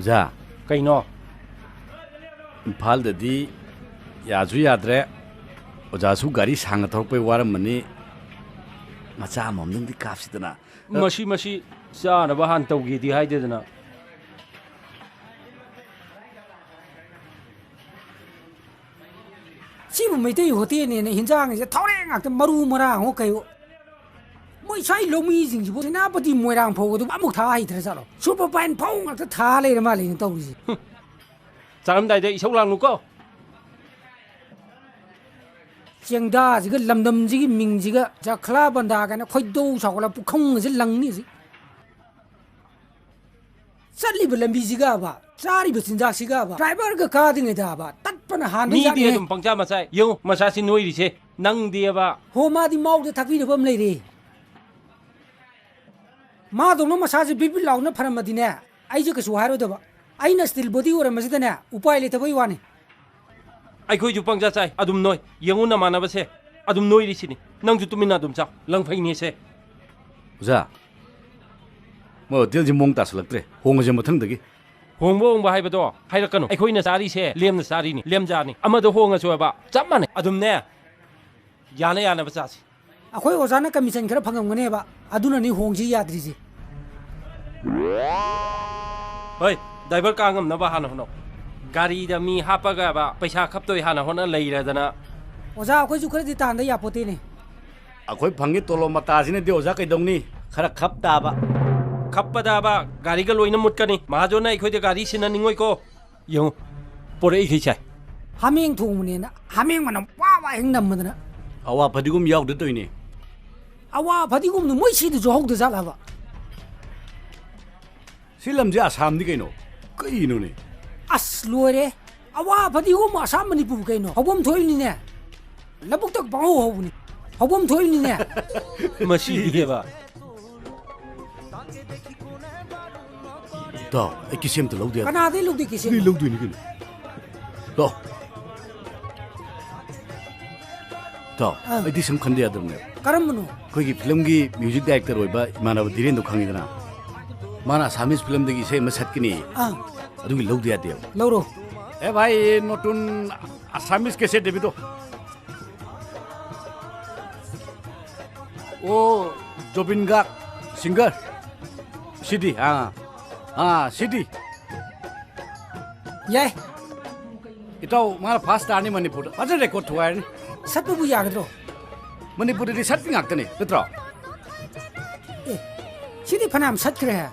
जा कईनो इम्फाल ददी याजु याद्रे ओजासु गाड़ी सांग थोरपे वारम मनी मचा ममदंग काफसिदना मसी चानब हान तौगेदी हाइदेदना सिबु मैतै होटेल ने हिंजांग से थौरे ngak maru marang ho kayo moi sai lomi jing ji bo na pati moirang phau du amuk tha hai thra salo super pan phau ngak tha le ma le tau ji चारमदाइदे इसौ लांनुको chengda ji ga lamdam ji gi ming ji ga jakhla banda ga na khoi do sawla pukhong ji langni ji sali lambi ji ga ba sari bu sinja si ga ba driver ga ka ding da ba tat pana han me ja दे तुम पंचा मसाय यो मसासि नोइरिसे नंग दिएबा ho ma di mau de thakwi de bam le re ma do no masa ji bibi law na pharam di ne ai ji ka su haro da ba ai na still body ora ma ji da ne upai le ta bai wa ne अखोई जु पंचा चाय अदुम नोय यंगु न मानबसे अदुम नोइरिसिनि नंग जु तुमिना अदुम चा लंगफैनि से जा मो दिल जी मोंग तासलक्त्रे होंग जे मथंग दगी होंबो होंबा हाइबदो हाइरकनो अखोइना सारी से लेमना सारीनि लेमजानि अमदो होंगा सोबा चप माने अदुम ने याना याना बचासी akhoi oza na commission khara phangam ngane ba aduna ni hong ji yadri ji होय ड्राइवर कांगम नबा हाना होनो गाड़ी दा मी हापगा बा पैसा खपतोय हाना होना लैरदना oza akhoi ju khara di tan da ya pote ne अखोई फंगी तोलो मतासिने दे ओजा कैदौनी खरा खप ताबा खपदा बा गाड़ी का लोइना मुटकनी महाजोना अखोइ दे गाड़ी सिना निंगोय को यो पोरे इखै चाय hameng thong ne na hameng manam wa wa heng nam na अवा फदिगुम यावद तोइने awa phadi gum nu moi si de jo hok de jala ba सिलम जे आसाम दि कैनो कैनो ने as lore awa phadi gum asam manipur kaino hobom thoi ni ne labuk tak ba ho ni hobom thoi ni ne मसी दिएबा तो ए किसिम त लौ दे kana de luk de kisi नि लौ दुनि canoe तो ए दिसम खंदे अदमने karam nu कोई film की music director होइबा मानव धीरेन दो खंगिदना माना सामिस फिल्म दगी से मसतकिनी ah अदुगी लौ दे आते loro ए भाई नतुन आसामिस कैसे देबी तो ओ जोबिन गा सिंगर सिटी हाँ सिटी yai इताउ मारा फास्ट आनी मणिपुर अझ रेकॉर्ड थुआय नि satpu bu ya gadro Manipur दि सटपिङ आक्तने नत्र ए sidi phanam sat khre ha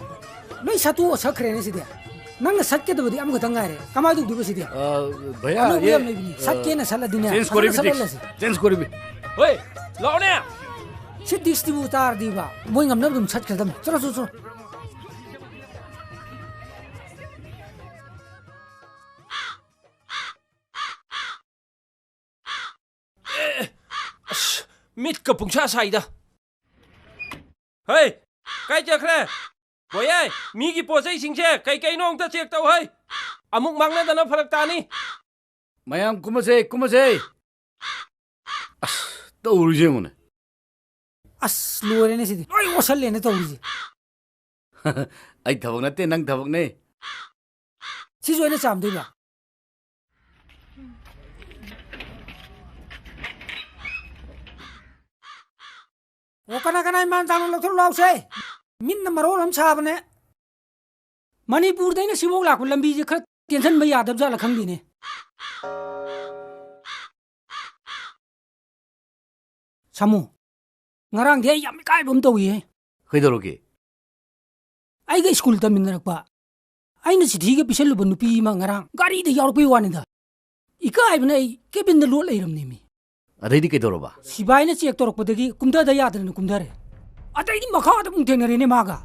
loi satu o sakhre ne sidi nang sat ke do di am ko tangai re kamai du du sidi भैया anu ये bu ni sat ke na sala dinya change कोरी भी change कोरी भी होय लाउने si distributor di ba moi ngam na dum sat khre dam chalo chalo मिट का पुंछा साइदा हे काय जखरे बोये मी की पोसै सिंगसे कई कई नोंग ता चेक तौ है अमुक मांगने दना फरक तानी मयाम कुमसे तो उर्जे मुने as lore ne sidi loi o sal le ne to ri आई थबक नते नंग थबक ने si jo ne cham de ba o kana man tang lo thol law se min na maro lam cha bane manipur dai na sibok la ko lambi je khar tension ma ya dab ja la khang di ne samu ngarang de yam kai bum to yi खैदरोगे ai ga school ta min rak ba ai na sithi ga pisal lu nu pi ma ngarang gari de yaur pi wani da ikai bane ke bin de lo leiram ni mi अदैदि कैदरोबा sibai na chek torok podagi kumda da yadra na kumdare atai di makha da mung thengare ne maga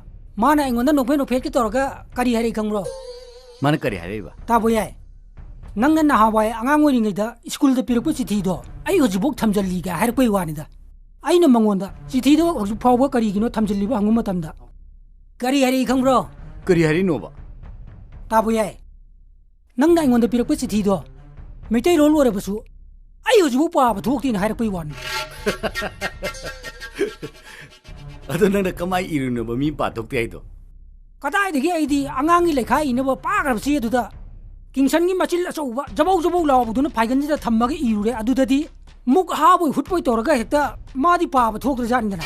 mana engonda no pheno phek ki toroga kari hari kangro माने करी हारेबा ta boyai nang na ha bai angang oi ngai da school da piruk chithi do ai hoji bok thamjalli ga har koi wani da ai na mangonda chithi do hoji phawba kari gino thamjalli ba hangum matam da kari hari kangro करी हारी nova ta boyai nang na engonda piruk chithi do metai rol ore basu ai hoji bok pa ba thok tin har koi wani अदो नंग कमाई इरुनो बमी पाथोक ते आइदो ꯀꯗꯥꯏꯗꯒꯤ ꯑꯩꯗꯤ ꯑꯉꯥꯡꯒꯤ ꯂꯩꯈꯥꯏ ꯏꯅꯕ ꯄꯥꯈ꯭ꯔꯕ ꯆꯦꯗꯨꯗ ꯀꯤꯡꯁꯟꯒꯤ ꯃꯆꯤꯜ ꯑꯆꯧꯕ ꯖꯕꯧ ꯂꯥꯎꯕꯗꯨꯅ ꯐꯥꯏꯒꯟꯁꯤꯗ ꯊꯝꯃꯒ ꯏꯔꯨꯔꯦ ꯑꯗꯨꯗꯗꯤ ꯃꯨꯛ ꯍꯥꯕꯣꯏ ꯍꯨꯠꯄꯣꯏ ꯇꯧꯔꯒ ꯍꯦꯛꯇ ꯃꯥꯗꯤ ꯄꯥꯕ ꯊꯣꯛꯇ꯭ꯔꯖꯥꯠꯅꯤꯗꯅ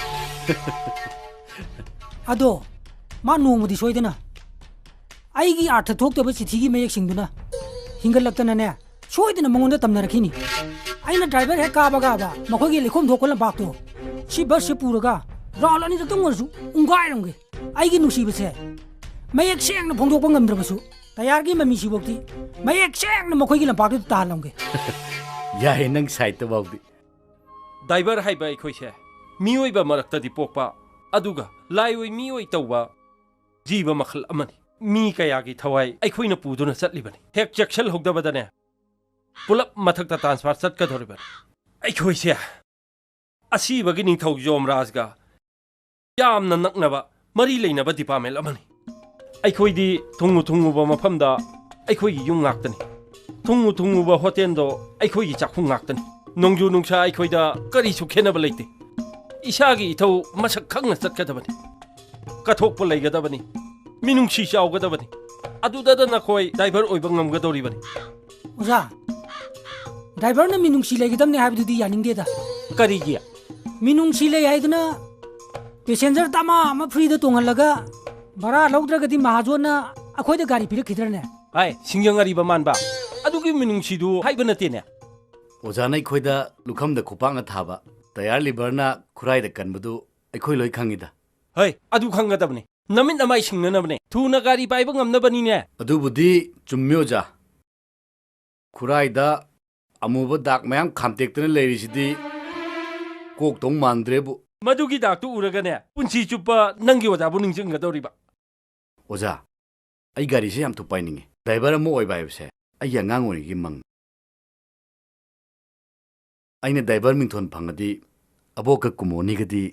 ꯑꯗꯣ ꯃꯥ ꯅꯣꯡꯃꯗꯤ ꯁꯣꯏꯗꯅ ꯑꯩꯒꯤ ꯑꯥꯔꯊ ꯊꯣꯛꯇꯕ ꯆꯤꯊꯤꯒꯤ ꯃꯌꯦꯛꯁꯤꯡꯗꯨꯅ ꯍꯤꯡꯒꯠꯂꯛꯇꯅꯅꯦ ꯁꯣꯏꯗꯅ ꯃꯉꯣꯟꯗ ꯇꯝꯅꯔꯛꯈꯤꯅꯤ ꯑꯩꯅ ꯗ꯭ꯔꯥꯏꯚꯔ ꯍꯦꯛ ꯀꯥꯕ ꯃꯈꯣꯏꯒꯤ ꯂꯩꯈꯣꯝ ꯊꯣꯛꯄ ꯂꯝꯄꯥꯛꯇꯣ ꯁꯤ ꯕꯁꯁꯦ ꯄꯨꯔꯒ ꯔꯥꯎꯟ ꯑꯅꯤꯔꯛꯇꯪ ꯑꯣꯏꯔꯁꯨ ꯎꯪꯒꯥꯏꯔꯝꯒꯦ ꯑꯩꯒꯤ ꯅꯨꯡꯁꯤꯕꯁꯦ ꯃꯌꯦꯛ ꯁꯦꯡꯅ ꯐꯣꯡꯗꯣꯛꯄ ꯉꯝꯗ꯭ꯔꯕꯁꯨ ꯇꯌꯥꯔꯒꯤ ꯃꯃꯤꯁꯤꯐꯥꯎꯗꯤ ꯃꯌꯦꯛ ꯁꯦꯡꯅ ꯃꯈꯣꯏꯒꯤ ꯂꯝꯄꯥꯛꯇꯨꯗ ꯇꯥꯍꯜꯂꯝꯒꯦ ꯌꯥꯏ ꯅꯪ ꯁꯥꯏꯠꯇ ꯐꯥꯎꯗꯤ ꯗ꯭ꯔꯥꯏꯚꯔ ꯍꯥꯏꯕ ꯑꯩꯈꯣꯏꯁꯦ ꯃꯤꯑꯣꯏꯕ ꯃꯔꯛꯇꯗꯤ ꯄꯣꯛꯄ ꯑꯗꯨꯒ ꯂꯥꯏꯑꯣꯏ ꯃꯤꯑꯣꯏ ꯇꯧꯕ ꯖꯤꯕ ꯃꯈꯜ ꯑꯃꯅꯤ ꯃꯤ ꯀꯌꯥꯒꯤ ꯊꯋꯥꯏ ꯑꯩꯈꯣꯏꯅ ꯄꯨꯗꯨꯅ ꯆꯠꯂꯤꯕꯅꯤ ꯍꯦꯛ ꯆꯦꯛꯁꯤꯜꯍꯧꯗꯕꯗꯅꯦ ꯄꯨꯂꯞ ꯃꯊꯛꯇ ꯇ꯭ꯔꯥꯟꯁꯐꯔ ꯆꯠꯀꯗꯧꯔꯤꯕꯅꯤ ꯑꯩꯈꯣꯏꯁꯦ ꯑꯁꯤꯕꯒꯤ ꯅꯤꯡꯊꯧ ꯌꯣꯝꯔꯥꯖꯒ ꯌꯥꯝꯅ ꯅꯛꯅꯕ ꯃꯔꯤ ꯂꯩꯅꯕ ꯗꯤꯄꯥꯔꯠꯃꯦꯟ ꯑꯃꯅꯤ ꯑꯩꯈꯣꯏꯗꯤ ꯊꯨꯡꯉꯨꯕ ꯃꯐꯝꯗ ꯑꯩꯈꯣꯏꯒꯤ ꯌꯨꯝ ꯉꯥꯛꯇꯅꯤ ꯊꯨꯡꯉꯨꯕ ꯍꯣꯇꯦꯜꯗꯣ ꯑꯩꯈꯣꯏꯒꯤ ꯆꯥꯛꯈꯨꯝ ꯉꯥꯛꯇꯅꯤ ꯅꯣꯡꯖꯨ ꯅꯨꯡꯁꯥ ꯑꯩꯈꯣꯏꯗ ꯀꯔꯤꯁꯨ ꯈꯦꯟꯅꯕ ꯂꯩꯇꯦ ꯏꯁꯥꯒꯤ ꯏꯊꯧ ꯃꯁꯛ ꯈꯪꯅ ꯆꯠꯀꯗꯕꯅꯤ ꯀꯠꯊꯣꯛꯄ ꯂꯩꯒꯗꯕꯅꯤ ꯃꯤꯅꯨꯡꯁꯤ ꯆꯥꯎꯒꯗꯕꯅꯤ ꯑꯗꯨꯗ ꯅꯈꯣꯏ ꯗ꯭ꯔꯥꯏꯚꯔ ꯑꯣꯏꯕ ꯉꯝꯒꯗꯧꯔꯤꯕꯅꯤ ꯑꯣꯖꯥ ꯗ꯭ꯔꯥꯏꯚꯔꯅ ꯃꯤꯅꯨꯡꯁꯤ ꯂꯩꯒꯗꯕꯅꯤ ꯍꯥꯏꯕꯗꯨꯗꯤ ꯌꯥꯅꯤꯡꯗꯦꯗ ꯀꯔꯤꯒꯤ ꯃꯤꯅꯨꯡꯁꯤ ꯂꯩ ꯍꯥꯏꯗꯨꯅ ꯄꯦꯁꯦꯟꯖꯔ ꯇꯃꯥ ꯑꯃ ꯐ꯭ꯔꯤꯗ ꯇꯣꯡꯍꯜꯂꯒ ꯚꯔꯥ ꯂꯧꯗ꯭ꯔꯒꯗꯤ ꯃꯍꯥꯖꯣꯟꯅ ꯑꯩꯈꯣꯏꯗ ꯒꯥꯔꯤ ꯄꯤꯔꯛꯈꯤꯗ꯭ꯔꯅꯦ ꯍꯥꯏ ꯁꯤꯡꯖꯪ ꯑꯔꯤꯕ ꯃꯥꯟꯕ ꯑꯗꯨꯒꯤ ꯃꯤꯅꯨꯡꯁꯤꯗꯨ ꯍꯥꯏꯕ ꯅꯠꯇꯦꯅꯦ ꯑꯣꯖꯥꯅ ꯑꯩꯈꯣꯏꯗ ꯂꯨꯈꯝꯗ ꯈꯨꯄꯥꯛꯅ ꯊꯥꯕ ꯇꯌꯥꯔ ꯂꯤꯚꯔꯅ ꯈꯨꯔꯥꯏꯗ ꯀꯟꯕꯗꯨ ꯑꯩꯈꯣꯏ ꯂꯣꯏ ꯈꯪꯉꯤꯗ ꯍꯣꯏ ꯑꯗꯨ ꯈꯪꯒꯗꯕꯅꯤ ꯅꯃꯤꯠ ꯅꯃꯥꯏ ꯁꯤꯡꯅꯅꯕꯅꯦ ꯊꯨꯅ ꯒꯥꯔꯤ ꯄꯥꯏꯕ ꯉꯝꯅꯕꯅꯤꯅꯦ ꯑꯗꯨꯕꯨꯗꯤ ꯆꯨꯝꯃꯤ ꯑꯣꯖꯥ ꯈꯨꯔꯥꯏꯗ ꯑꯃꯨꯕ ꯗꯥꯛ ꯃꯌꯥꯝ ꯈꯥꯝꯇꯦꯛꯇꯅ ꯂꯩꯔꯤꯁꯤꯗꯤ ꯀꯣꯛꯇꯧ ꯃꯥꯟꯗ꯭ꯔꯦꯕꯨ ꯃꯗꯨꯒꯤ ꯗꯥꯛꯇꯨ ꯎꯔꯒꯅꯦ ꯄꯨꯟꯁꯤ ꯆꯨꯞꯄ ꯅꯪꯒꯤ ꯑꯣꯖꯥꯕꯨ ꯅꯤꯡꯁꯤꯡꯒꯗꯧꯔꯤꯕ ꯑꯣꯖꯥ ꯑꯩ ꯒꯥꯔꯤꯁꯦ ꯌꯥꯝ ꯊꯨ ꯄꯥꯏꯅꯤꯡꯉꯤ ꯗ꯭ꯔꯥꯏꯚꯔ ꯑꯃ ꯑꯣꯏꯕ ꯍꯥꯏꯕꯁꯦ ꯑꯩꯒꯤ ꯑꯉꯥꯡ ꯑꯣꯏꯔꯤꯉꯩꯒꯤ ꯃꯪ ꯑꯩꯅ ꯗ꯭ꯔꯥꯏꯚꯔ ꯃꯤꯡꯊꯣꯟ ꯐꯪꯉꯗꯤ ꯑꯕꯣꯛꯀ ꯀꯨꯃꯣꯅꯤꯒꯗꯤ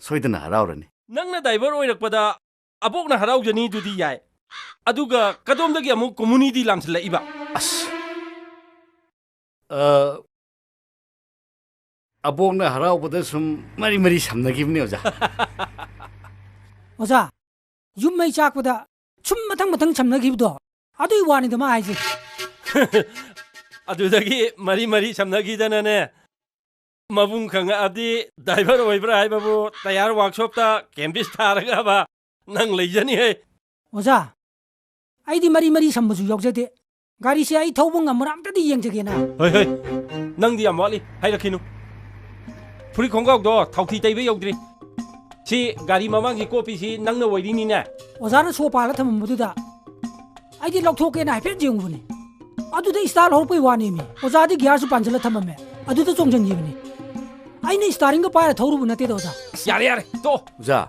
ꯁꯣꯏꯗꯅ ꯍꯔꯥꯎꯔꯅꯤ ꯅꯪꯅ ꯗ꯭ꯔꯥꯏꯚꯔ ꯑꯣꯏꯔꯛꯄꯗ ꯑꯕꯣꯛꯅ ꯍꯔꯥꯎꯖꯅꯤ ꯑꯗꯨꯗꯤ ꯌꯥꯏ ꯑꯗꯨꯒ ꯀꯗꯣꯝꯗꯒꯤ ꯑꯃꯨꯛ ꯀꯣꯃꯨꯅꯤꯇꯤ ꯂꯥꯝꯁꯤꯜꯂꯛꯏꯕ ꯑꯁ ꯑꯕꯣꯛꯅ ꯍꯔꯥꯎꯕꯗ ꯁꯨꯝ ꯃꯔꯤ ꯁꯝꯅꯈꯤꯕꯅꯤ ꯑꯣꯖꯥ ꯑꯣꯖꯥ ꯌꯨꯝ ꯃꯩ ꯆꯥꯛꯄꯗ ꯁꯨꯝ ꯃꯊꯪ ꯁꯝꯅꯈꯤꯕꯗꯣ ꯑꯗꯨꯒꯤ ꯋꯥꯅꯤꯗ ꯃꯥ ꯍꯥꯏꯁꯦ ꯑꯗꯨꯗꯒꯤ ꯃꯔꯤ ꯁꯝꯅꯈꯤꯗꯅꯅꯦ ꯃꯕꯨꯡ ꯈꯪꯉꯛꯑꯗꯤ ꯗ꯭ꯔꯥꯏꯚꯔ ꯑꯣꯏꯕ꯭ꯔꯥ ꯍꯥꯏꯕꯕꯨ ꯇꯌꯥꯔ ꯋꯥꯔꯛꯁꯣꯞꯇ ꯀꯦꯝꯕꯤꯁ ꯊꯥꯔꯒꯕ ꯅꯪ ꯂꯩꯖꯅꯤꯍꯦ ꯑꯣꯖꯥ ꯑꯩꯗꯤ ꯃꯔꯤ ꯁꯝꯕꯁꯨ ꯌꯥꯎꯖꯗꯦ ꯒꯥꯔꯤꯁꯦ ꯑꯩ ꯊꯧꯕ ꯉꯝꯕ꯭ꯔꯥ ꯑꯝꯇꯗꯤ ꯌꯦꯡꯖꯒꯦꯅ ꯍꯣꯏ ꯅꯪꯗꯤ ꯌꯥꯝ ꯋꯥꯠꯂꯤ ꯍꯥꯏꯔꯛꯈꯤꯅꯨ ꯐꯨꯔꯤꯠ ꯈꯣꯡꯒ꯭ꯔꯥꯎꯗꯣ ꯊꯥꯎꯊꯤ ꯇꯩꯕ ꯌꯧꯗ꯭ꯔꯤ ꯁꯤ ꯒꯥꯔꯤ ꯃꯃꯥꯡꯒꯤ ꯀꯣꯄꯤꯁꯤ ꯅꯪꯅ ꯑꯣꯏꯔꯤꯅꯤꯅꯦ ꯑꯣꯖꯥꯅ ꯁꯣ ꯄꯥꯜꯂ ꯊꯝꯃꯝꯕꯗꯨꯗ ꯑꯩꯗꯤ ꯂꯧꯊꯣꯛꯀꯦꯅ ꯍꯥꯏꯐꯦꯠ ꯌꯦꯡꯉꯨꯕꯅꯤ ꯑꯗꯨꯗ ꯏꯁꯇꯥꯔ ꯍꯧꯔꯛꯄꯩ ꯋꯥꯅꯦꯃꯤ ꯑꯣꯖꯥꯗꯤ ꯒꯤꯌꯥꯔꯁꯨ ꯄꯥꯟꯁꯤꯜꯂ ꯊꯝꯃꯝꯃꯦ ꯑꯗꯨꯗ ꯆꯣꯡꯁꯤꯟꯈꯤꯕꯅꯤ ꯑꯩꯅ ꯏꯁꯇꯥꯔꯤꯡꯒ ꯄꯥꯏꯔ ꯊꯧꯔꯨꯕ ꯅꯠꯇꯦꯗ ꯑꯣꯖꯥ ꯌꯥꯔꯦ ꯇꯣ ꯑꯣꯖꯥ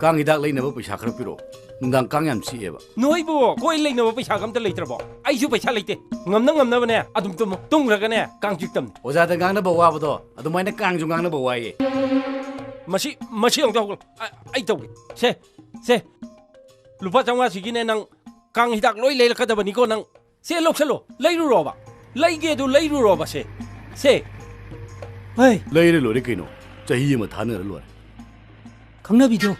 ꯀꯥꯡ ꯍꯤꯗꯥꯛ ꯂꯩꯅꯕ ꯄꯩꯁꯥ ꯈꯔ ꯄꯤꯔꯛꯑꯣ ꯅꯨꯡꯗꯥꯡ ꯀꯥꯡ ꯌꯥꯝ ꯆꯤꯛꯑꯦꯕ ꯅꯣꯏꯕꯨ ꯀꯣꯏ ꯂꯩꯅꯕ ꯄꯩꯁꯥꯒ ꯑꯝꯇ ꯂꯩꯇ꯭ꯔꯕꯣ ꯑꯩꯁꯨ ꯄꯩꯁꯥ ꯂꯩꯇꯦ ꯉꯝꯅꯕꯅꯦ ꯑꯗꯨꯝ ꯇꯨꯝꯃꯨ ꯇꯨꯝꯈ꯭ꯔꯒꯅꯦ ꯀꯥꯡ ꯆꯤꯛꯇꯝꯅꯤ ꯑꯣꯖꯥꯗ ꯉꯥꯡꯅꯕ ꯋꯥꯕꯗꯣ ꯑꯗꯨꯃꯥꯏꯅ ꯀꯥꯡꯁꯨ ꯉꯥꯡꯅꯕ ꯋꯥꯏꯌꯦ ꯃꯁꯤ ꯑꯃꯨꯛꯇ ꯍꯧꯒꯠꯂꯣ ꯑꯩ ꯇꯧꯒꯦ ꯁꯦ ꯂꯨꯄꯥ 500ꯁꯤꯒꯤꯅꯦ ꯅꯪ ꯀꯥꯡ ꯍꯤꯗꯥꯛ ꯂꯣꯏ ꯂꯩꯔꯛꯀꯗꯕꯅꯤꯀꯣ ꯅꯪ ꯁꯦ ꯂꯧꯁꯜꯂꯣ ꯂꯩꯔꯨꯔꯣꯕ ꯂꯩꯒꯦꯗꯨ ꯂꯩꯔꯨꯔꯣꯕ ꯁꯦ ꯍꯣꯏ ꯂꯩꯔ ꯂꯣꯏꯔꯦ ꯀꯩꯅꯣ ꯆꯍꯤ ꯑꯃ ꯊꯥꯅꯔ ꯂꯣꯏꯔꯦ ꯈꯪꯅꯕꯤꯗꯣ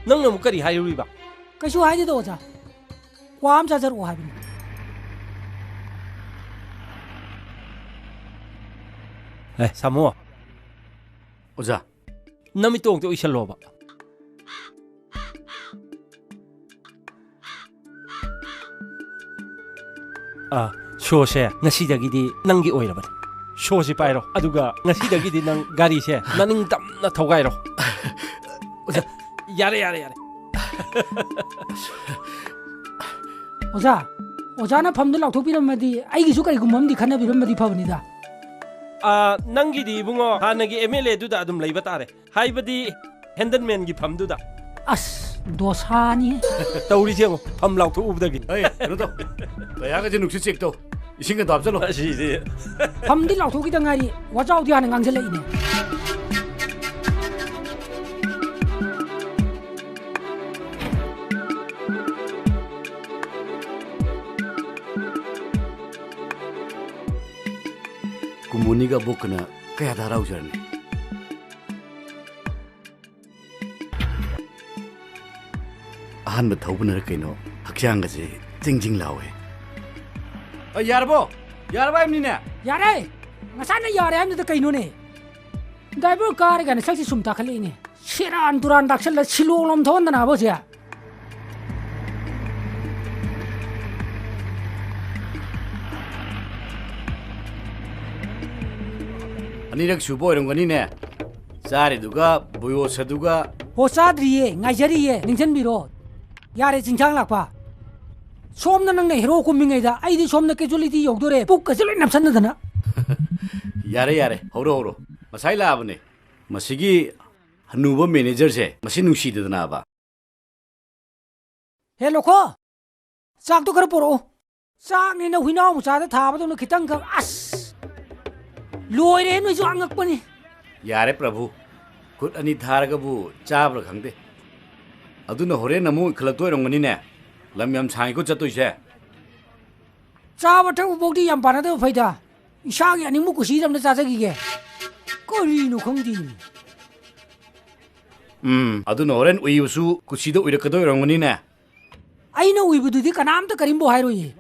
ꯅꯪꯅ ꯑꯃꯨꯛ ꯀꯔꯤ ꯍꯥꯏꯔꯨꯔꯤꯕ ꯀꯩꯁꯨ ꯍꯥꯏꯗꯦꯗ ꯑꯣꯖꯥ ꯀ꯭ꯋꯥ ꯑꯃ ꯆꯥꯖꯔꯛꯑꯣ ꯍꯥꯏꯕꯅꯤ ꯁꯥꯃꯣ ꯑꯣꯖꯥ ꯅꯃꯤꯠꯇꯣ ꯑꯃꯨꯛꯇ ꯎꯏꯁꯜꯂꯣꯕ ꯁꯣꯁꯦ ꯉꯁꯤꯗꯒꯤꯗꯤ ꯅꯪꯒꯤ ꯑꯣꯏꯔꯕꯅꯤ ꯁꯣꯁꯤ ꯄꯥꯏꯔꯣ ꯑꯗꯨꯒ ꯉꯁꯤꯗꯒꯤꯗꯤ ꯅꯪ ꯒꯥꯔꯤꯁꯦ ꯃꯅꯤꯡ ꯇꯝꯅ ꯊꯧꯒꯥꯏꯔꯣ ꯑꯣꯖꯥ ꯌꯥꯔꯦ ꯑꯣꯖꯥꯅ ꯐꯝꯗꯨ ꯂꯥꯎꯊꯣꯛꯄꯤꯔꯝꯃꯗꯤ ꯑꯩꯒꯤꯁꯨ ꯀꯔꯤꯒꯨꯝꯕ ꯑꯃꯗꯤ ꯈꯟꯅꯕꯤꯔꯝꯃꯗꯤ ꯐꯕꯅꯤꯗ ꯅꯪꯒꯤꯗꯤ ꯏꯕꯨꯡꯉꯣ ꯍꯥꯟꯅꯒꯤ MLA ꯗꯨꯗ ꯑꯗꯨꯝ ꯂꯩꯕ ꯇꯥꯔꯦ ꯍꯥꯏꯕꯗꯤ ꯍꯦꯟꯗꯜꯃꯦꯟꯒꯤ ꯐꯝꯗꯨꯗ ꯑꯁ ꯗꯣꯁꯥꯅꯤ ꯇꯧꯔꯤꯁꯦ ꯌꯦꯡꯉꯣ ꯐꯝ ꯂꯥꯎꯊꯣꯛꯎꯕꯗꯒꯤ ꯀꯩꯅꯣ ꯇꯧ ꯇꯌꯥꯔꯒꯁꯦ ꯅꯨꯡꯁꯤꯠ ꯆꯦꯛ ꯇꯧ ꯏꯁꯤꯡꯒ ꯍꯥꯞꯆꯜꯂꯣ ꯑꯁꯤꯁꯦ ꯐꯝꯗꯤ ꯂꯥꯎꯊꯣꯛꯈꯤꯗ ꯉꯥꯏꯔꯤ ꯋꯥꯖꯥꯎꯗꯤ ꯍꯥꯟꯅ ꯉꯥꯡꯁꯤꯜꯂꯛꯏꯅꯦ ꯀꯨꯝꯕꯣꯅꯤꯒ ꯑꯕꯣꯛꯀꯅ ꯀꯌꯥꯗ ꯍꯔꯥꯎꯖꯔꯅꯤ ꯑꯍꯥꯟꯕ ꯊꯧꯕꯅꯔ ꯀꯩꯅꯣ ꯍꯛꯆꯥꯡꯒꯁꯦ ꯆꯤꯡ ꯆꯤꯡ ꯂꯥꯎꯋꯦ ꯌꯥꯔꯕꯣ ꯌꯥꯔꯕ ꯍꯥꯏꯕꯅꯤꯅꯦ ꯌꯥꯔꯦ ꯉꯁꯥꯏꯅ ꯌꯥꯔꯦ ꯍꯥꯏꯕꯗꯨꯗ ꯀꯩꯅꯣꯅꯦ ꯗ꯭राꯏꯚꯔ ꯀꯥꯔꯦ ꯀꯥꯏꯅ ꯁꯛꯁꯤ ꯁꯨꯝ ꯇꯥꯈꯠꯂꯛꯏꯅꯦ ꯁꯦꯔꯥꯟ ꯇꯨꯔꯥꯟ ꯇꯥꯛꯁꯜꯂ ꯁꯤꯂꯣꯡ ꯂꯣꯝ ꯊꯧꯍꯟꯗꯅꯕ ꯁꯦ ꯑꯅꯤꯔꯛ ꯁꯨꯕ ꯑꯣꯏꯔꯝꯒꯅꯤꯅꯦ ꯆꯥꯔꯤꯗꯨꯒ ꯕꯣꯌꯣꯁꯗꯨꯒ ꯍꯣ ꯆꯥꯗ꯭ꯔꯤꯌꯦ ꯉꯥꯏꯖꯔꯤꯌꯦ ꯅꯤꯡꯁꯤꯟꯕꯤꯔꯣ ꯌꯥꯔꯦ ꯆꯤꯡꯁꯥꯡ ꯂꯥꯛꯄ ꯁꯣꯝꯅ ꯅꯪꯅ ꯍꯦꯔꯣ ꯀꯨꯝꯃꯤꯉꯩꯗ ꯑꯩꯗꯤ ꯁꯣꯝꯅ ꯀꯦꯖꯨꯋꯦꯂꯤꯇꯤ ꯌꯧꯗꯣꯔꯦ ꯄꯨꯛꯀꯁꯦ ꯂꯣꯏ ꯅꯞꯁꯟꯅꯗꯅ ꯌꯥꯔꯦ ꯌꯥꯔꯦ ꯍꯧꯔꯣ ꯍꯧꯔꯣ ꯉꯁꯥꯏ ꯂꯥꯛꯑꯕꯅꯦ ꯃꯁꯤꯒꯤ ꯍꯅꯨꯕ ꯃꯦꯅꯦꯖꯔꯁꯦ ꯃꯁꯤ ꯅꯨꯡꯁꯤꯗꯗꯅꯕ ꯍꯦ ꯂꯣꯈꯣ ꯆꯥꯛꯇꯣ ꯈꯔ ꯄꯣꯔꯛꯑꯣ ꯆꯥꯛꯅꯤꯅ ꯍꯨꯏꯅꯥꯎ ꯃꯆꯥꯗ ꯊꯥꯕꯗꯧꯅ ꯈꯤꯇꯪꯈꯛ ꯑꯁ ꯂꯣꯏꯔꯦ ꯅꯣꯏꯁꯨ ꯑꯉꯛꯄꯅꯤ ꯌꯥꯔꯦ ꯄ꯭ꯔꯚꯨ ꯈꯨꯠ ꯑꯅꯤ ꯊꯥꯔꯒꯕꯨ ꯆꯥꯕ꯭ꯔꯥ ꯈꯪꯗꯦ ꯑꯗꯨꯅ ꯍꯣꯔꯦꯟ ꯑꯃꯨꯛ ꯏꯈꯠꯂꯛꯇꯣꯏ ꯑꯣꯏꯔꯝꯒꯅꯤꯅꯦ ꯂꯝ ꯌꯥꯝ ꯁꯥꯡꯉꯤꯀꯣ ꯆꯠꯇꯣꯏꯁꯦ ꯆꯥꯕ ꯊꯛꯄꯐꯥꯎꯗꯤ ꯌꯥꯝ ꯄꯥꯅꯗꯕ ꯐꯩꯗ ꯏꯁꯥꯒꯤ ꯑꯅꯤꯡꯕ ꯀꯨꯁꯤꯗ ꯑꯝꯇ ꯆꯥꯖꯈꯤꯒꯦ ꯀꯔꯤꯅꯣ ꯈꯪꯗꯦꯅꯤ ꯑꯗꯨꯅ ꯍꯣꯔꯦꯟ ꯎꯏꯕꯁꯨ ꯀꯨꯁꯤꯗ ꯎꯏꯔꯛꯀꯗꯣꯏ ꯑꯣꯏꯔꯝꯒꯅꯤꯅꯦ ꯑꯩꯅ ꯎꯏꯕꯗꯨꯗꯤ ꯀꯅꯥꯝꯇ ꯀꯔꯤꯝꯕꯨ ꯍꯥꯏꯔꯣꯏꯌꯦ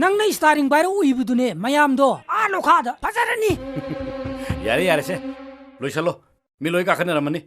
ꯅꯪꯅ ꯏꯁꯇꯥꯔꯤꯡ ꯄꯥꯏꯔ ꯎꯏꯕꯗꯨꯅꯦ ꯃꯌꯥꯝꯗꯣ ꯑꯥ ꯂꯣꯈꯥꯗ ꯐꯖꯔꯅꯤ ꯌꯥꯔꯦ ꯌꯥꯔꯦꯁꯦ ꯂꯣꯏꯁꯜꯂꯣ ꯃꯤ ꯂꯣꯏ ꯀꯥꯈꯠꯅꯔꯝꯃꯅꯤ